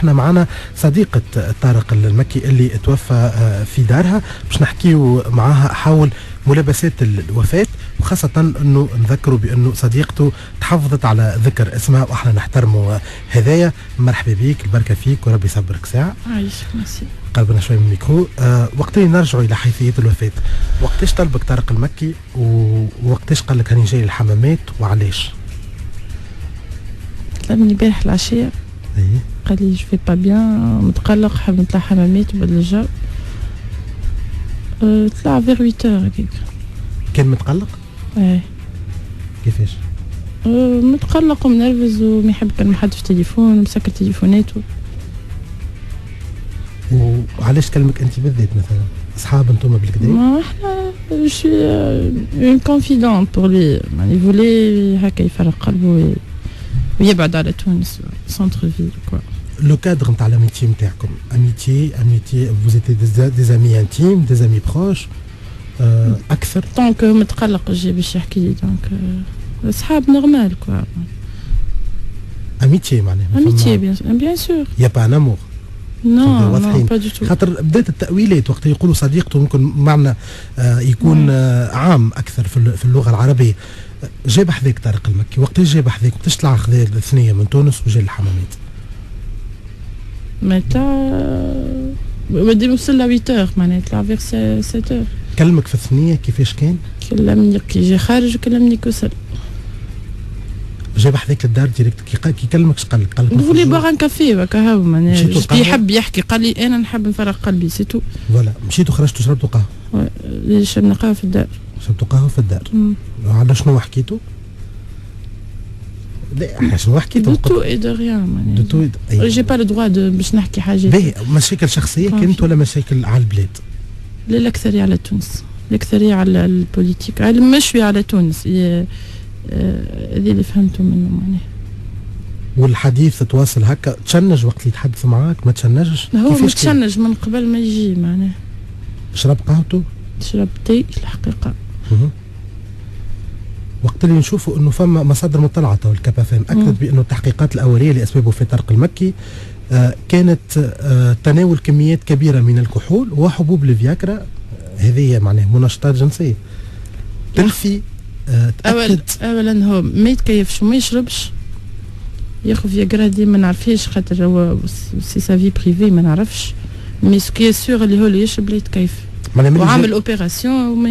احنا معنا صديقة طارق المكي اللي توفى في دارها، باش نحكيو معاها حول ملابسات الوفاة، وخاصة انه نذكروا بانه صديقته تحفظت على ذكر اسمها واحنا نحترموا هدايا. مرحبا بيك، البركة فيك وربي يصبرك ساعة. عايشك ميرسي. قربنا شوي من الميكرو. وقتين نرجعوا الى حيثية الوفاة، وقتاش طلبك طارق المكي ووقتاش قال لك هاني جاي الحمامات وعلاش؟ طلبني البارح العشية. قال لي جو في با بيان، متقلق، حاب نطلع حمامات وبدل الجو. طلع فيغ 8 هكاك. كان متقلق؟ ايه. كيفاش؟ متقلق ومنرفز وما يحب يكلم حد في التليفون ومسكر تليفوناته. وعلاش كلمك انت بالذات مثلا؟ اصحاب انتم بالكدا؟ ما احنا شي اون كونفيدون بور لي، يعني فولي هكا يفرق قلبه ويبعد على تونس سونتر فيل كوا. لو كادر نتاع l'amitié نتاعكم، amitié vous étiez des amis intimes, des amis proches اكثر؟ دونك متقلق جا باش يحكي لي، دونك اصحاب نورمال كوا. amitié معناها amitié bien sûr. يا با ان امور؟ نو با دو تو. خاطر بدات التأويلات وقت يقولوا صديقته ممكن معنى يكون عام اكثر في اللغه العربيه. جاب حذاك طارق المكي، وقتاش جاب حذاك؟ وقتاش طلع خذا الثنيه من تونس وجا الحمامات؟ متى بدي نوصل ل 8 معناها طلع فيغ 7 كلمك في الثنيه كيفاش كان؟ كلمني كي جا خارج وكلمني كوصل. جاب حذاك للدار ديريكت كي كلمك اش قال لك؟ قال لك نقول بوغ ان كافي وكا هاو معناها يحب يحكي، قال لي انا نحب نفرغ قلبي سيتو. فوالا مشيتوا خرجتوا شربتوا قهوه؟ شربنا قهوه في الدار. شربتوا قهوه في الدار. على شنو حكيتوا؟ لا شنو حكيتوا؟ دو تو اي دو ريان معناها. دو تو جي با لو دروا باش نحكي حاجات. باهي، مشاكل شخصيه كانت ولا مشاكل على البلاد؟ لا الأكثرية على تونس، الأكثرية على البوليتيك، على مشوي على تونس. هذه اللي فهمته منه معناها. والحديث تواصل هكا؟ تشنج وقت اللي يتحدث معاك؟ ما تشنجش؟ هو متشنج من قبل ما يجي معناها. شرب قهوته؟ شرب تي الحقيقة. وقت اللي نشوفوا انه فما مصادر مطلعه تو الكابافام اكدت بانه التحقيقات الاوليه لاسباب وفاه طارق المكي كانت تناول كميات كبيره من الكحول وحبوب الفياكرا، هذه معناها منشطات جنسيه تنفي. اولا هو ما يتكيفش وما يشربش، ياخذ فياكرا دي ما نعرفهاش خاطر هو سي سا في بريفي ما نعرفش، مي سكي سور اللي هو اللي يشرب لا يتكيف وعامل اوبيراسيون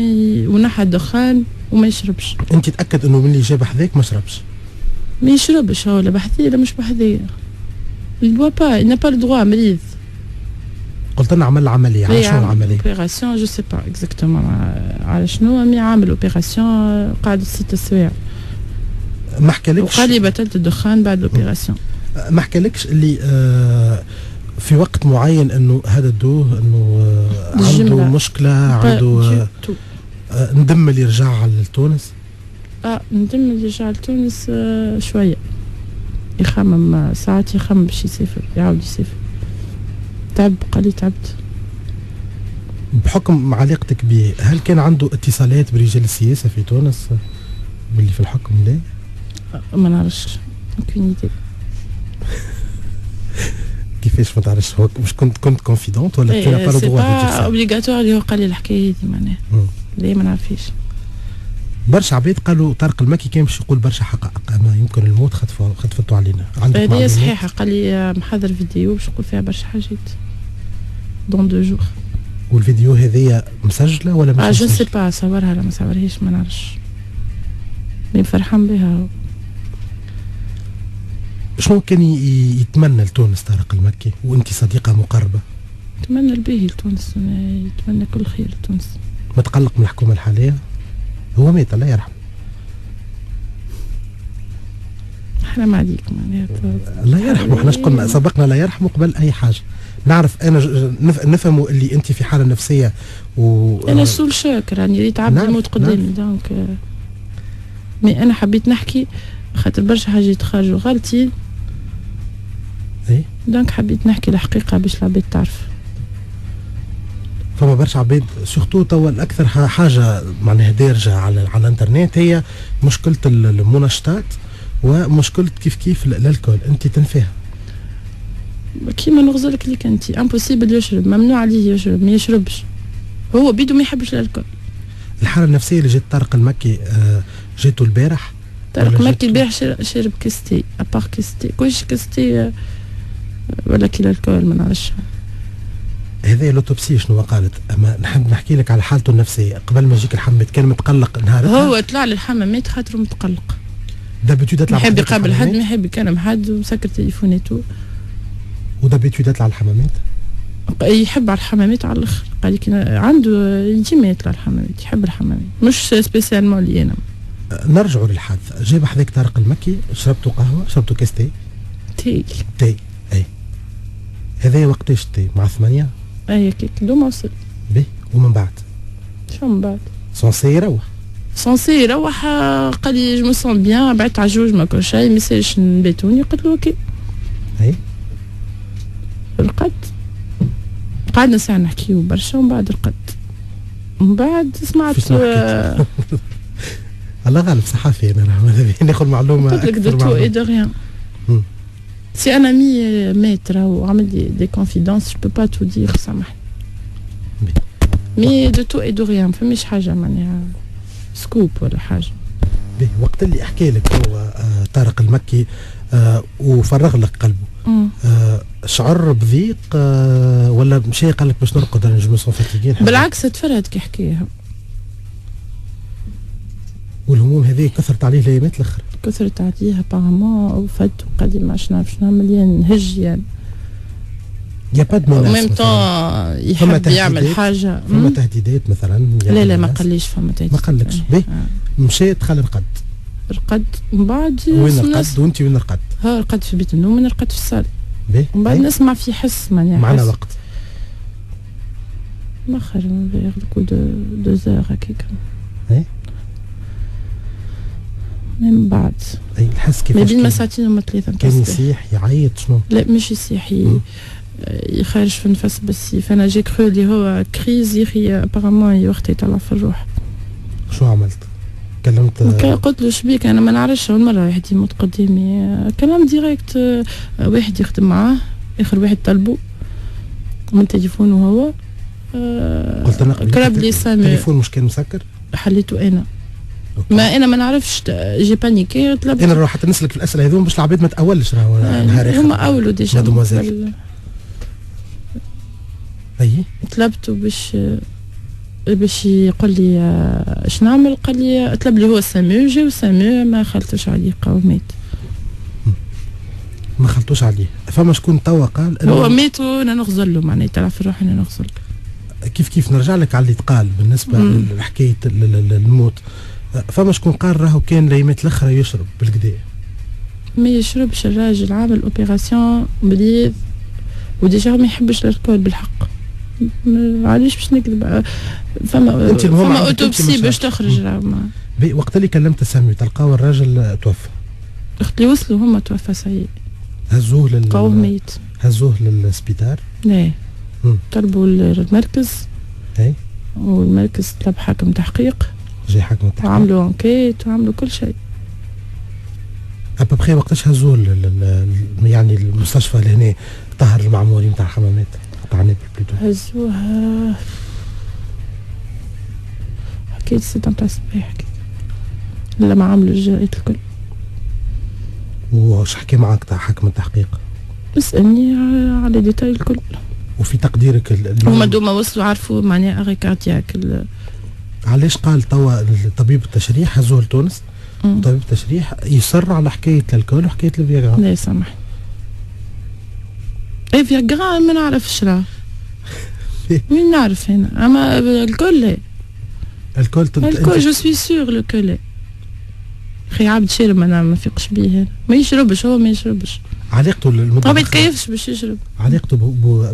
ونحى الدخان وما يشربش. انت تاكد انه من اللي جاب حذاك ما شربش؟ ما يشربش، هو لا بحذيه لا مش بحذيه. il doit pas, il n'a pas le droit مريض. قلت لنا عمل العمليه، على شنو العمليه؟ اوبيراسيون جو سي با اكزاكتومون على شنو، مي عامل اوبيراسيون قعد 6 سوايع. ما حكالكش؟ وقال لي بطلت الدخان بعد الاوبيراسيون. ما حكالكش اللي في وقت معين انه هذا الدوه انه عنده مشكله، عنده ندم اللي رجع لتونس؟ ندم اللي رجع لتونس شويه، يخمم ساعات، يخمم باش يسافر، يعاود يسافر. تعب، قال لي تعبت. بحكم علاقتك به، هل كان عنده اتصالات برجال السياسه في تونس باللي في الحكم؟ لا ما نعرفش، aucune idée. كيفاش ما تعرفش؟ هو مش كنت كونفيدونت ولا كان با لو دروا دو دير سا؟ اوبليغاتوار اللي هو قال لي الحكايه هذه معناها. لا ما نعرفش. برشا عباد قالوا طارق المكي كان باش يقول برشا حقائق، ما يمكن الموت خطفتوا علينا. عندك هذه صحيحه، قال لي محضر فيديو باش يقول فيها برشا حاجات دون 2 جور. والفيديو هذيا مسجله ولا مش مسجله؟ جو سي با صورها ولا ما صورهاش ما نعرفش، مي فرحان بها. شنو كان يتمنى لتونس طارق المكي وانت صديقه مقربه؟ يتمنى الباهي لتونس، يتمنى كل خير لتونس. متقلق من الحكومه الحاليه؟ هو مات الله يرحمه. حرام عليك معناها. الله يرحمه، احنا قلنا سبقنا لا يرحمه قبل اي حاجه. نعرف انا نفهموا اللي انت في حاله نفسيه انا سول شاك راني ريت عبد يموت قدامي، دونك مي انا حبيت نحكي خاطر برشا حاجات خارجوا غلطين. دونك حبيت نحكي الحقيقه باش العباد تعرف. فما برشا عباد سورتو توا الاكثر حاجه معناها دارجه على الانترنت هي مشكله المنشطات ومشكله كيف الكل، انت تنفيها؟ كيما نغزلك اللي كنتي امبوسيبل يشرب، ممنوع عليه يشرب، ما يشربش هو بيدو ما يحبش الالكول. الحاله النفسيه اللي جات طارق المكي جاتو البارح؟ طارق المكي البارح شرب كستي ابار كستي كلش كستي ولا كي الالكول ما نعرفش. هذه لوتوبسي شنو قالت؟ اما نحب نحكي لك على حالته النفسيه قبل ما يجيك الحمامات. كان متقلق نهارها، هو طلع للحمامات خاطر متقلق. دابيتود يطلع يحب يقابل حد، ما يحب يكلم حد ومسكر تليفوناته. ودابيتود يطلع الحمامات؟ يحب على الحمامات على الاخر. قال لك عنده يجي ما يطلع الحمامات، يحب الحمامات مش سبيسيالمون لي انا. نرجعوا للحادثه. جاب حذاك طارق المكي، شربتوا قهوه؟ شربتوا كاس تي؟ تي اي. هذا وقتاش التي؟ مع 8؟ اي كيك دوما وصل. باهي ومن بعد؟ شو من بعد؟ سونسي يروح. قال لي جو مو سون بيان، بعت على جوج ما كل شيء، ما يسالش نباتوني. قلت له اوكي. اي رقد، قعدنا ساعه نحكيو برشا، ومن بعد رقد. ومن بعد سمعت الله غالب صحافي انا ناخذ معلومه. قلت لك دو تو اي دو ريان. سي ان امي مات راهو عمل لي دي كونفيدونس، جو بو با تو دير سامحني. مي دو تو اي دو ريان، فماش حاجه معناها سكوب ولا حاجه. باهي وقت اللي احكي لك هو طارق المكي وفرغ لك قلبه، شعر بضيق ولا مشي قال لك باش نرقد انا جو سون فاتيغي؟ بالعكس تفرهد كي حكيها. والهموم هذه كثرت عليه الايامات الاخر؟ كثرت عليه ابارامون، وفات وقال لي ما نعرفش نعمل يعني نهج يعني. يا با دو ميم طون يحب يعمل حاجه. فما تهديدات مثلا؟ لا ما قاليش فما تهديدات. ما قالكش؟ باهي مشى دخل رقد من بعد. وين رقد وانت وين رقد؟ رقد في بيت النوم، نرقد في الصاله. باهي ومن بعد نسمع في حس معناها معنا وقت مخر ياخذ دو زور هكاك. اي من بعد اي الحس كيفاش؟ ما بين ما ساعتين وما ثلاثه. كان يصيح يعيط شنو؟ لا مش يصيح، يخرج في النفس بالسيف. انا جي كرو اللي هو كريز يخي ابارامون وقتها يطلع في الروح. شو عملت؟ كلمت؟ قلت له شبيك انا ما نعرفش، اول مره واحد يموت قدامي. كلام ديريكت، واحد يخدم معاه، اخر واحد طلبه من تليفونه هو. قلت انا قرب لي سامي التليفون مش كان مسكر؟ حليته انا. ما انا ما نعرفش، جي بانيكي طلبت. انا راح نسلك في الاسئله هذوما باش العباد ما تاولش. راهو نهار اخر هما اولوا ديجا مادموزيل. اي طلبته باش يقول لي اش نعمل. قال لي طلب لي هو سامو، جاو سامو ما خلطوش عليه قاو مات. ما خلطوش عليه. فما شكون توا قال هو مات وانا نغزل له، معناها طلع في روحي انا نغزل. كيف نرجع لك على اللي تقال بالنسبه لحكايه الموت. فما شكون قال راهو كان الايامات الاخرى يشرب بالكدا؟ ما يشربش الراجل، عامل اوبيراسيون بليذ وديجا ما يحبش الالكول بالحق. علاش باش نكذب؟ فما اوتوبسي باش تخرج. وقت اللي كلمت سامي تلقاو الراجل توفى؟ اختي وصلوا هما توفى سعيد. هزوه لقاوه ميت. هزوه للسبيطار؟ لا طلبوا المركز. اي والمركز طلب حاكم تحقيق. جاي حاكم التحقيق وعملوا انكيت وعملوا كل شيء. ابخي وقتاش هزوه يعني المستشفى لهنا طهر المعمورين تاع الحمامات تاع نابل بلوتو؟ هزوها حكيت 6 نتاع الصباح لما عملوا الجرائد الكل. وش حكي معك تاع حاكم التحقيق؟ اسألني على ديتاي الكل. وفي تقديرك هما دوما وصلوا عرفوا معناها اغي كاردياك. علاش قال توا طبيب التشريح هزوه لتونس؟ طبيب التشريح يصر على حكايه الكول وحكايه الفياغرا؟ لا سامحني، اي فياغرا ما نعرفش راه. وين نعرف هنا؟ اما الكل لا. الكل جو سوي سور الكل لا. خي عبد شارب انا ما فيقش بيه، ما يشربش هو، ما يشربش. علاقته ما بيتكيفش باش يشرب. علاقته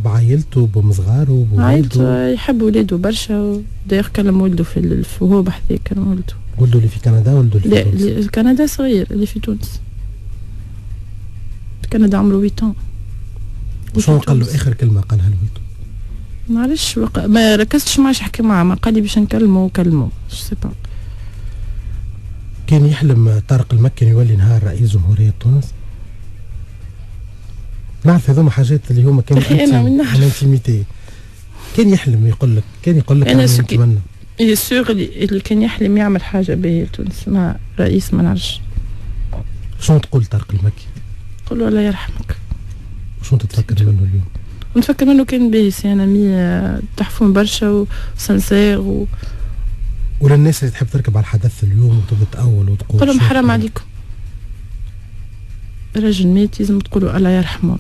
بعائلته بمصغاره عائلته يحب ولده برشا. داير كلم ولده وهو بحثي كلم ولده. ولده اللي في كندا ولده اللي في تونس؟ لا كندا صغير، اللي في تونس. كندا عمره 8 ans. شنو قال له اخر كلمه قالها له؟ ما عرفش ما ركزتش معاش حكي معاه، ما قال لي باش نكلمه وكلمه سي با. كان يحلم طارق المكي يولي نهار رئيس جمهورية تونس؟ نعرف هذوما حاجات اللي هما كانوا انتيميتي. كان يحلم يقول لك انا نتمنى يسوغ اللي كان يحلم يعمل حاجه باهيه لتونس مع رئيس ما نعرفش. شنو تقول طارق المكي؟ قول له الله يرحمك. شنو تتفكر منه اليوم؟ نتفكر منه كان باهي سي ان امي تحفون برشا وسنسير وللناس اللي تحب تركب على الحدث اليوم وتبدا تأول وتقول قول لهم حرام عليكم، رجل مات لازم تقولوا الله يرحمه.